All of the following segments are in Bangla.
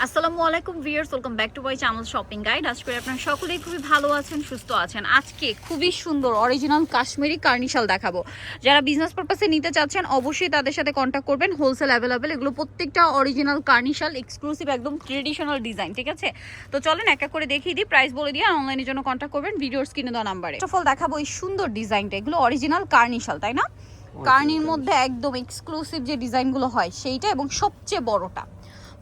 আসসালামু আলাইকুম viewers, welcome back to my channel shopping guide. আজ করে আপনারা সকলেই খুবই ভালো আছেন, সুস্থ আছেন। আজকে খুবই সুন্দর অরিজিনাল কাশ্মীরি কার্নিশাল দেখাবো। যারা বিজনেস পারপাসে নিতে চাচ্ছেন অবশ্যই তাদের সাথে কন্ট্যাক্ট করবেন। হোলসেল অ্যাভেলেবেল, এগুলো প্রত্যেকটা অরিজিনাল কার্নিশাল, এক্সক্লুসিভ, একদম ট্রেডিশনাল ডিজাইন। ঠিক আছে, তো চলেন এক এক করে দেখিয়ে দিই, প্রাইস বলে দিই, আর অনলাইনের জন্য কন্ট্যাক্ট করবেন ভিডিওর স্ক্রিনে দেওয়া নাম্বারে। ফার্স্ট অফ অল দেখাবো এই সুন্দর ডিজাইনটা। এগুলো অরিজিনাল কার্নিশাল, তাই না? কার্নির মধ্যে একদম এক্সক্লুসিভ যে ডিজাইনগুলো হয় সেইটা, এবং সবচেয়ে বড়টা।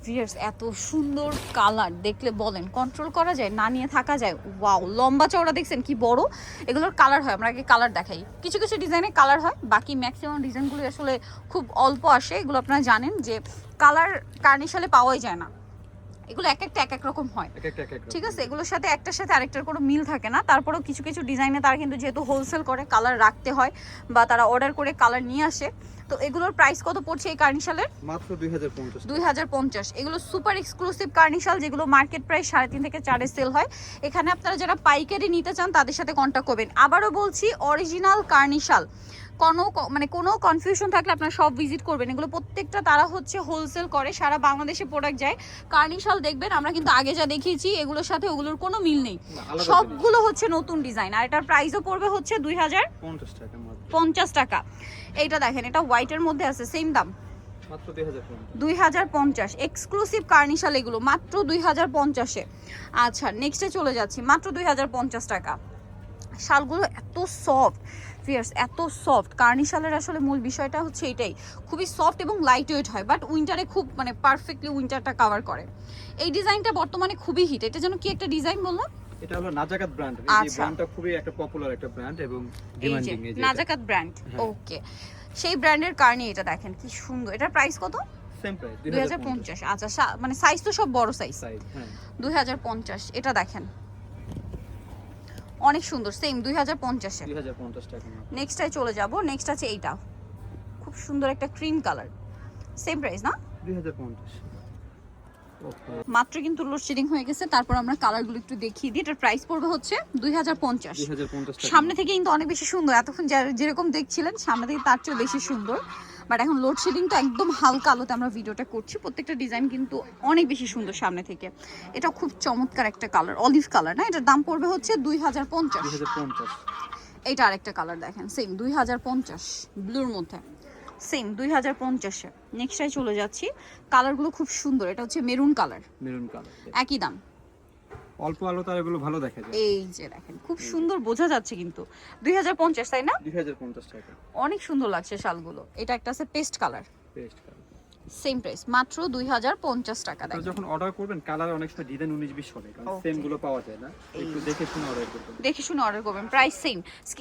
ভিউয়ার্স, এত সুন্দর কালার দেখলে বলেন কন্ট্রোল করা যায়, না নিয়ে থাকা যায়। ওয়াও, লম্বা চওড়া দেখছেন কি বড়। এগুলোর কালার হয়, আমরা আগে কালার দেখাই। কিছু কিছু ডিজাইনে কালার হয়, বাকি ম্যাক্সিমাম ডিজাইনগুলো আসলে খুব অল্প আসে। এগুলো আপনারা জানেন যে কালার কার্নিশালে পাওয়াই যায় না। এগুলো এক একটা এক এক রকম হয়, ঠিক আছে। এগুলোর সাথে একটার সাথে আরেকটার কোনো মিল থাকে না। তারপরেও কিছু কিছু ডিজাইনে তারা কিন্তু যেহেতু হোলসেল করে কালার রাখতে হয়, বা তারা অর্ডার করে কালার নিয়ে আসে। তো এগুলোর প্রাইস কত পড়ছে এই কার্নিশালের? মাত্র 2050। 2050। এগুলো সুপার এক্সক্লুসিভ কার্নিশাল, যেগুলো মার্কেট প্রাইস 3.5 থেকে 4 সেল হয়। এখানে আপনারা যারা পাইকারি নিতে চান তাদের সাথে কন্ট্যাক্ট করবেন। আবারও বলছি, অরিজিনাল কার্নিশাল, কোনো কনফিউশন থাকলে আপনারা সব ভিজিট করবেন। এগুলো প্রত্যেকটা তারা হচ্ছে হোলসেল করে, সারা বাংলাদেশে প্রোডাক্ট যায়। কার্নিশাল দেখবেন, আমরা কিন্তু আগে যা দেখিয়েছি এগুলোর সাথে ওগুলোর কোনো মিল নেই, সবগুলো হচ্ছে নতুন ডিজাইন। আর এটার প্রাইসও পড়বে হচ্ছে 2050 টাকা। এইটা দেখেন, এটা হোয়াইটের মধ্যে আছে, সেম দাম মাত্র 2050। এক্সক্লুসিভ কার্নিশাল এগুলো মাত্র 2050-এ। আচ্ছা, নেক্সটে চলে যাচ্ছি, মাত্র 2050 টাকা। শালগুলো এত সফট ফিয়ার্স, এত সফট। কার্নিশালের আসলে মূল বিষয়টা হচ্ছে এটাই, খুবই সফট এবং লাইট ওয়েট হয়, বাট উইন্টারে খুব পারফেক্টলি উইন্টারটা কভার করে। এই ডিজাইনটা বর্তমানে খুবই হিট। এটা যেন কি একটা ডিজাইন বললাম? এটা হলো নাজাকাত ব্র্যান্ড। এই ব্র্যান্ডটা খুবই একটা পপুলার একটা ব্র্যান্ড এবং ডিমান্ডিং। এই যে নাজাকাত ব্র্যান্ড, ওকে, সেই ব্র্যান্ডের কার্নি। এটা দেখেন কি সুন্দর। এটার প্রাইস কত? Same price 2050। আচ্ছা, সাইজ তো সব বড় সাইজ। হ্যাঁ, 2050। এটা দেখেন অনেক সুন্দর, সেম 2050-এ। 2050 টাকা। নেক্সটটাই চলে যাব। নেক্সট আছে এইটা, খুব সুন্দর একটা ক্রিম কালার, সেম প্রাইস না? 2050। মাত্র কিন্তু লোডশেডিং হয়ে গেছে, তারপর আমরা কালারগুলো একটু দেখিয়ে দিই। এটার প্রাইস পড়বে হচ্ছে 2050। সামনে থেকে কিন্তু অনেক বেশি সুন্দর, এতক্ষণ যেরকম দেখছিলেন সামনে থেকে তার চেয়ে বেশি সুন্দর। বাট এখন লোডশেডিং তো একদম হালকা আলোতে আমরা ভিডিওটা করছি। প্রত্যেকটা ডিজাইন কিন্তু অনেক বেশি সুন্দর সামনে থেকে। এটা খুব চমৎকার একটা কালার, অলিভ কালার না? এটার দাম পড়বে হচ্ছে 2050। এইটা আরেকটা কালার দেখেন, সেম 2050, ব্লুর মধ্যে, সেম 2050-এ। নেক্সটটাই চলে যাচ্ছি। কালারগুলো খুব সুন্দর। এটা হচ্ছে মেরুন কালার, একই দাম, অল্প আলো তার এগুলো ভালো দেখা যায়। এই যে দেখেন খুব সুন্দর বোঝা যাচ্ছে কিন্তু 2050, তাই না? 2050 টাকা, অনেক সুন্দর লাগছে শালগুলো। এটা একটা আছে পেস্ট কালার, সেম প্রাইস মাত্র 2050 টাকা। দেখেন যখন অর্ডার করবেন কালার অনেক সময় ডিজাইন 19-20 হবে, কারণ সেম গুলো পাওয়া যায় না, একটু দেখে শুনে অর্ডার করবেন। দেখে শুনে অর্ডার করবেন। প্রাইস সেম,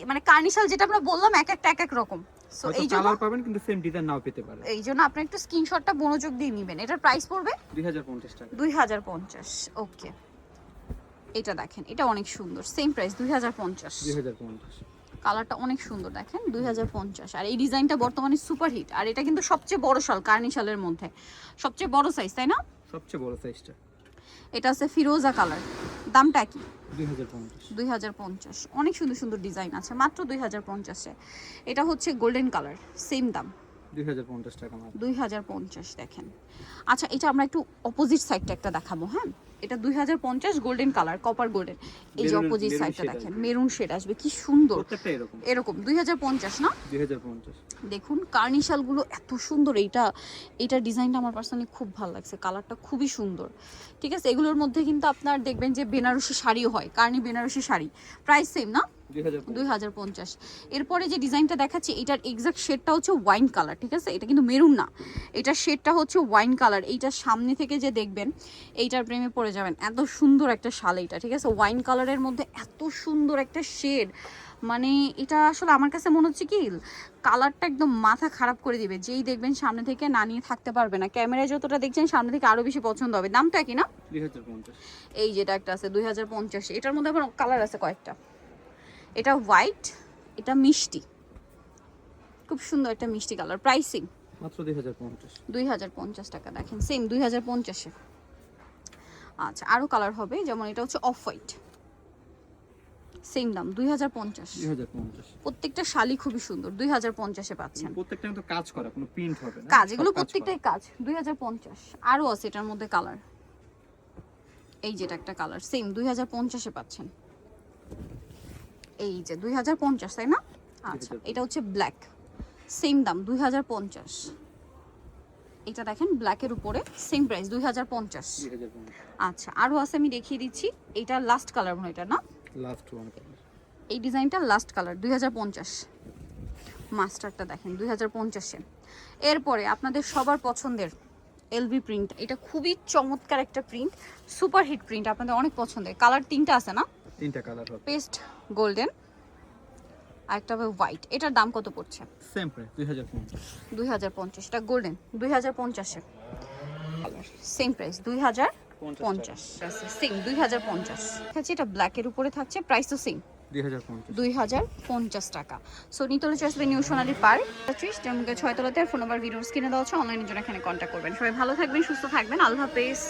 মানে কার্নিশাল যেটা আমরা বললাম এক একটা এক এক রকম, সো এই জন্য কালার পাবেন কিন্তু সেম ডিজাইন নাও পেতে পারেন। এই জন্য আপনি একটু স্ক্রিনশটটা মনোযোগ দিয়ে নেবেন। এটার প্রাইস পড়বে 2050 টাকা। 2050, ওকে। এটা দেখেন, এটা অনেক সুন্দর, সেম প্রাইস 2050। কালারটা অনেক সুন্দর দেখেন, 2050। আর এই ডিজাইনটা বর্তমানে সুপার হিট। আর এটা কিন্তু সবচেয়ে বড় শাল কার্নিশালের মধ্যে, সবচেয়ে বড় সাইজ, তাই না? সবচেয়ে বড় সাইজটা। এটা আছে ফিরোজা কালার, দামটা কি? 2050। অনেক সুন্দর সুন্দর ডিজাইন আছে, মাত্র 2050-এ। এটা হচ্ছে গোল্ডেন কালার, সেম দাম 2050 টাকা মাত্র। 2050 দেখেন। আচ্ছা, এটা আমরা একটু অপোজিট সাইডটা একটা দেখাবো। হ্যাঁ, এটা 2050 গোল্ডেন কালার, কপার গোল্ডেন। এই যে অপোজিট সাইডটা দেখেন, মেরুন শেড আসবে, কি সুন্দর। এরকম 2050 না? 2050। দেখুন কার্নিশালগুলো এত সুন্দর। এইটার ডিজাইনটা আমার পার্সোনালি খুব ভালো লাগছে, কালারটা খুবই সুন্দর। ঠিক আছে, এগুলোর মধ্যে কিন্তু আপনার দেখবেন যে বেনারসি শাড়িও হয়, কার্নি বেনারসি শাড়ি। প্রাইস সেম না? 2050। এরপরে যে ডিজাইনটা দেখাচ্ছি এটার এক্সাক্ট শেডটা হচ্ছে ওয়াইন কালার, ঠিক আছে? এটা কিন্তু মেরুন না, এটার শেডটা হচ্ছে ওয়াইন কালার। এইটার সামনে থেকে যে দেখবেন এইটার প্রেমে পড়ে যাবেন, এত সুন্দর একটা শাল এইটা, ঠিক আছে? ওয়াইন কালারের মধ্যে এত সুন্দর একটা শেড, মানে এটা আসলে আমার কাছে মনে হচ্ছে কি কালারটা একদম মাথা খারাপ করে দিবে, যেই দেখবেন সামনে থেকে না নিয়ে থাকতে পারবে না। ক্যামেরায় যতটা দেখছেন সামনে থেকে আরো বেশি পছন্দ হবে। দামটা কি না? 2050। এই যেটা একটা আছে 2050, এটার মধ্যে আবার কালার আছে কয়েকটা। এটা হোয়াইট, এটা মিষ্টি, খুব সুন্দর একটা মিষ্টি কালার। প্রাইসিং মাত্র 2050। 2050 টাকা। দেখেন সেম 2050-এ। আচ্ছা, আরো কালার হবে, যেমন এটা হচ্ছে অফ হোয়াইট, সেম দাম 2050। প্রত্যেকটা শালি খুবই সুন্দর, 2050-এ পাচ্ছেন। প্রত্যেকটা কিন্তু কাজ করা, কোনো প্রিন্ট হবে না, কাজ, এগুলো প্রত্যেকটাই কাজ। 2050। আরো আছে এটার মধ্যে কালার, এই যেটা একটা কালার সেম 2050-এ পাচ্ছেন। এই যে 2050, তাই না? আচ্ছা, এটা হচ্ছে ব্ল্যাক, সেম দাম 2050। এটা দেখেন ব্ল্যাকের উপরে সেম প্রাইস 2050। আচ্ছা, আরও আছে, আমি দেখিয়ে দিচ্ছি। এটা লাস্ট কালার মনে হয়, এটা না? Last one colour. এই ডিজাইনটা লাস্ট কালার 2050। মাস্টারটা দেখেন 2050-এ। এরপরে আপনাদের সবার পছন্দের এলভি প্রিন্ট, এটা খুবই চমৎকার একটা প্রিন্ট, সুপার হিট প্রিন্ট, আপনাদের অনেক পছন্দের। কালার 3টা আছে না? 3টা কালার হবে। পেস্ট গোল্ডেন আর একটা হবে হোয়াইট। এটার দাম কত পড়ছে? Same price 2050। 2050। এটা গোল্ডেন 2050-এ কালার, সেম প্রাইস 2050 আছে, সেম 2050। আচ্ছা, এটা ব্ল্যাকের উপরে থাকছে, প্রাইস তো সেম 2050 টাকা। সো নিতলে চলে আসবে নিউ সোনালী পার্ক 6 তলাতে। ফোন নাম্বার ভিডিওস কিনে দেওয়া হচ্ছে, অনলাইনের জন্য এখানে কন্ট্যাক্ট করবেন। সবাই ভালো থাকবেন, সুস্থ থাকবেন, আল্লাহ হাফেজ।